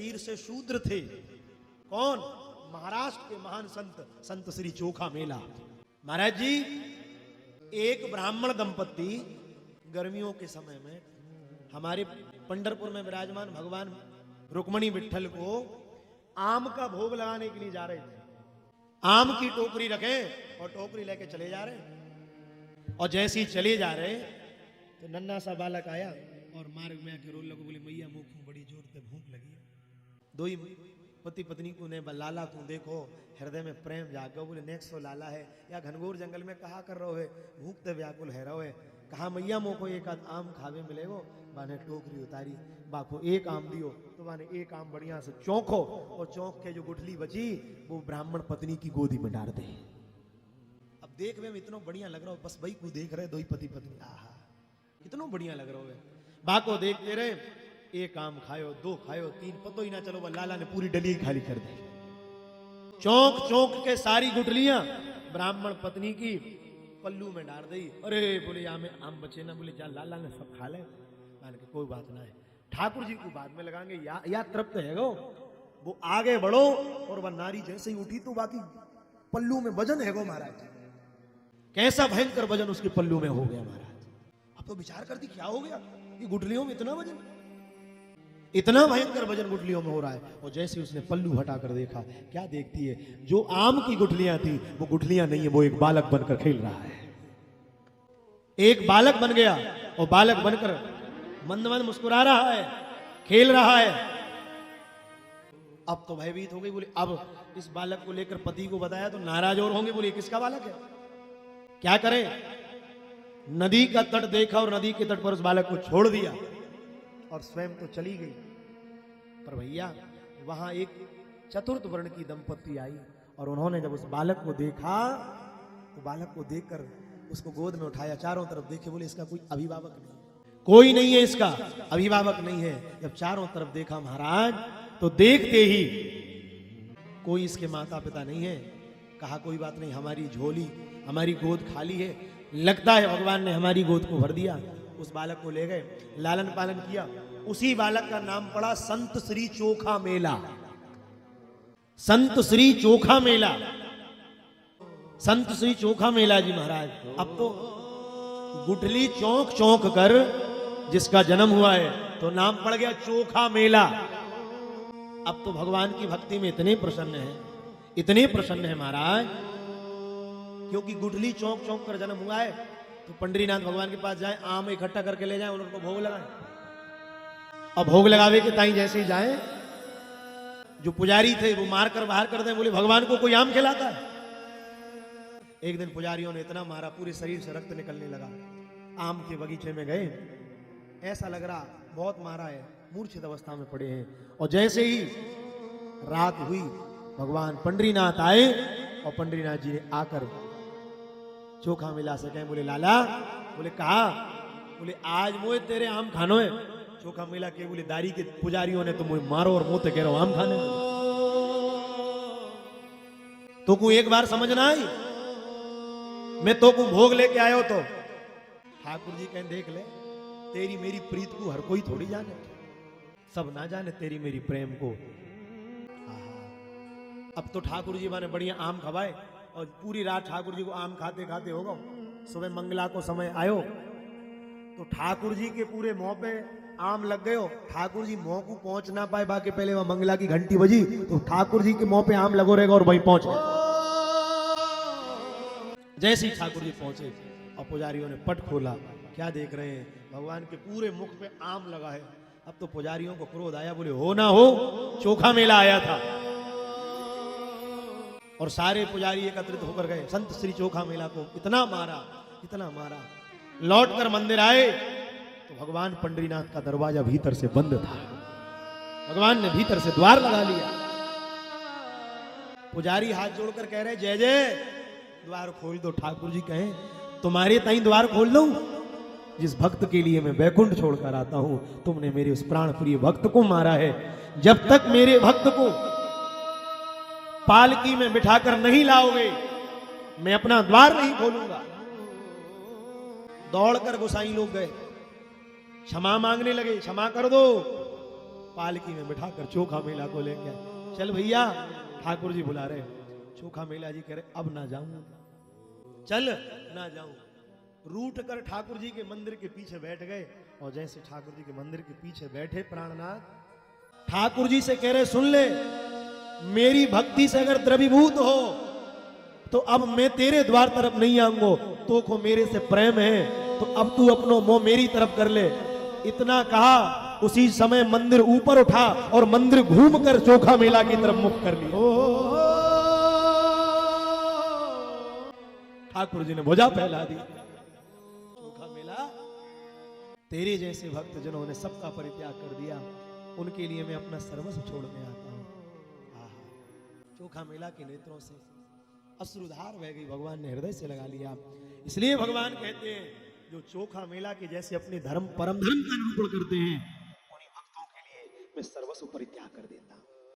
शरीर से शूद्र थे। कौन? महाराष्ट्र के महान संत, संत श्री चोखा मेला। महाराज जी, एक ब्राह्मण दंपत्ति गर्मियों के समय में हमारे पंढरपुर में विराजमान भगवान रुक्मणी विट्ठल को आम का भोग लगाने के लिए जा रहे थे। आम की टोकरी रखे और टोकरी लेके चले जा रहे, और जैसे ही चले जा रहे तो नन्हा सा बालक आया और मार्ग में आके रोने लगा, बोले मैया मुख बड़ी जोर से भूख लगी। दो ही पति पत्नी को ने लाला को देखो, हृदय में प्रेम जाग गो। बोले नेक्स्ट लाला है या घनघोर जंगल में कहा कर रहो है, भूख ते व्याकुल है रहो है। कहा मैया मोको एक आम खावे मिलेगो। बाने टोकरी उतारी, बाको एक आम दियो तो बाने एक आम बढ़िया से चौंको, और चौंक के जो गुठली बची वो ब्राह्मण पत्नी की गोदी में डाल दे। अब देख में इतना बढ़िया लग रहा हो, बस वही को देख रहे दो ही पति पत्नी, आहा कितना बढ़िया लग रहा है। बाको देखते रहे, एक आम खायो, दो खायो, तीन, पतो ही ना चलो लाला ने पूरी डली खाली कर दी। चौंक चौंक के सारी गुठलियां ब्राह्मण पत्नी की पल्लू में डाल दी। अरे बोले या में आम बचे ना, बोले जा लाला ने सब खा ले। मान के कोई बात ना है, ठाकुर जी को बाद में लगाएंगे, या तृप्त है वो आगे बढ़ो। और वह नारी जैसे ही उठी तो बाकी पल्लू में वजन है महाराज, कैसा भयंकर वजन उसके पल्लू में हो गया महाराज। अब तो विचार करती क्या हो गया, ये गुठलियों में इतना वजन, इतना भयंकर वजन गुठलियों में हो रहा है। और जैसे उसने पल्लू हटाकर देखा, क्या देखती है, जो आम की गुठलियां थी वो गुठलियां नहीं है, वो एक बालक बनकर खेल रहा है। एक बालक बन गया और बालक बनकर मंद मंद मुस्कुरा रहा है, खेल रहा है। अब तो भयभीत हो गई, बोले अब इस बालक को लेकर पति को बताया तो नाराज और होंगे, बोले किसका बालक है, क्या करें। नदी का तट देखा और नदी के तट पर उस बालक को छोड़ दिया और स्वयं तो चली गई। पर भैया वहां एक चतुर्थ वर्ण की दंपत्ति आई और उन्होंने जब उस बालक को देखा तो बालक को देखकर उसको गोद में उठाया, चारों तरफ देखे, बोले इसका कोई अभिभावक नहीं, कोई नहीं है, इसका अभिभावक नहीं है। जब चारों तरफ देखा महाराज तो देखते ही कोई इसके माता पिता नहीं है। कहा कोई बात नहीं, हमारी झोली, हमारी गोद खाली है, लगता है भगवान ने हमारी गोद को भर दिया। उस बालक को ले गए, लालन पालन किया। उसी बालक का नाम पड़ा संत श्री चोखा मेला। संत श्री चोखा मेला, संत श्री चोखा मेला जी महाराज। अब तो गुठली चौंक चौंक कर जिसका जन्म हुआ है तो नाम पड़ गया चोखा मेला। अब तो भगवान की भक्ति में इतने प्रसन्न है, इतने प्रसन्न है महाराज, क्योंकि गुठली चौंक चौंक कर जन्म हुआ है। तो पंडरीनाथ भगवान के पास जाए, आम इकट्ठा करके ले जाए, उनको भोग लगाए। और भोग लगावे के ताई जैसे ही जाए, जो पुजारी थे वो मार कर बाहर कर दे, बोले भगवान को कोई आम खिलाता है। एक दिन पुजारियों ने इतना मारा, पूरे शरीर से रक्त निकलने लगा। आम के बगीचे में गए, ऐसा लग रहा बहुत मारा है, मूर्छित अवस्था में पड़े हैं। और जैसे ही रात हुई, भगवान पंडरीनाथ आए और पंडरीनाथ जी ने आकर चोखा मेला से कहे, बोले लाला, बोले कहा, बोले आज मोए तेरे आम खानो है। चोखा मेला के बोले दारी के पुजारियों ने तो मुझे मारो और मुंह ते कह रहा हूं आम खाने। तो को एक बार समझ ना आई, मैं तो को भोग लेके आयो। तो ठाकुर जी कहें देख ले, तेरी मेरी प्रीत को हर कोई थोड़ी जाने, सब ना जाने तेरी मेरी प्रेम को। अब तो ठाकुर जी माने बढ़िया आम खवाए और पूरी रात ठाकुर जी को आम खाते खाते होगा। सुबह मंगला को समय आयो तो ठाकुर जी के पूरे मुंह पे आम लग गए। ठाकुर जी मुंह को पहुंच ना पाए, बाकी पहले वह मंगला की घंटी बजी तो ठाकुर जी के मुंह पे आम लगो रहेगा और वहीं पहुंच गए। जैसे ही ठाकुर जी पहुंचे और पुजारियों ने पट खोला, क्या देख रहे हैं, भगवान के पूरे मुख पे आम लगा है। अब तो पुजारियों को क्रोध आया, बोले हो ना हो चोखा मेला आया था। और सारे पुजारी एकत्रित होकर गए, संत श्री चोखा मेला को इतना मारा, इतना मारा। लौट कर मंदिर आए तो भगवान पंडरीनाथ का दरवाजा भीतर से बंद था। भगवान ने भीतर से द्वार लगा लिया। पुजारी हाथ जोड़कर कह रहे जय जय, द्वार खोल दो। ठाकुर जी कहें तुम्हारे ताई द्वार खोल दूं, जिस भक्त के लिए मैं वैकुंठ छोड़कर आता हूं, तुमने मेरे उस प्राण प्रिय भक्त को मारा है। जब तक मेरे भक्त को पालकी में बिठाकर नहीं लाओगे, मैं अपना द्वार नहीं खोलूंगा। दौड़कर गोसाई लोग गए, क्षमा मांगने लगे, क्षमा कर दो। पालकी में बिठाकर चोखा मेला को लेकर, चल भैया ठाकुर जी बुला रहे। चोखा मेला जी कह रहे अब ना जाऊं, चल ना जाऊं। रूठ कर ठाकुर जी के मंदिर के पीछे बैठ गए, और जैसे ठाकुर जी के मंदिर के पीछे बैठे प्राणनाथ ठाकुर जी से कह रहे सुन ले, मेरी भक्ति से अगर द्रवीभूत हो तो अब मैं तेरे द्वार तरफ नहीं आऊंगा, तो को मेरे से प्रेम है तो अब तू अपनो मुंह मेरी तरफ कर ले। इतना कहा उसी समय मंदिर ऊपर उठा और मंदिर घूमकर चोखा मेला की तरफ मुख कर लिया। ठाकुर जी ने भुजा फैला दी। चोखा मेला तेरे जैसे भक्त जिन्होंने सबका परित्याग कर दिया, उनके लिए मैं अपना सर्वस्व छोड़ने आता हूं। चोखा मेला के नेत्रों से अश्रुधार बह गई, भगवान ने हृदय से लगा लिया। इसलिए भगवान कहते हैं जो चोखा मेला के जैसे अपने धर्म परम धर्म का निरूपण करते हैं, उन्हीं भक्तों के लिए मैं सर्वस्व परित्याग कर देता हूं।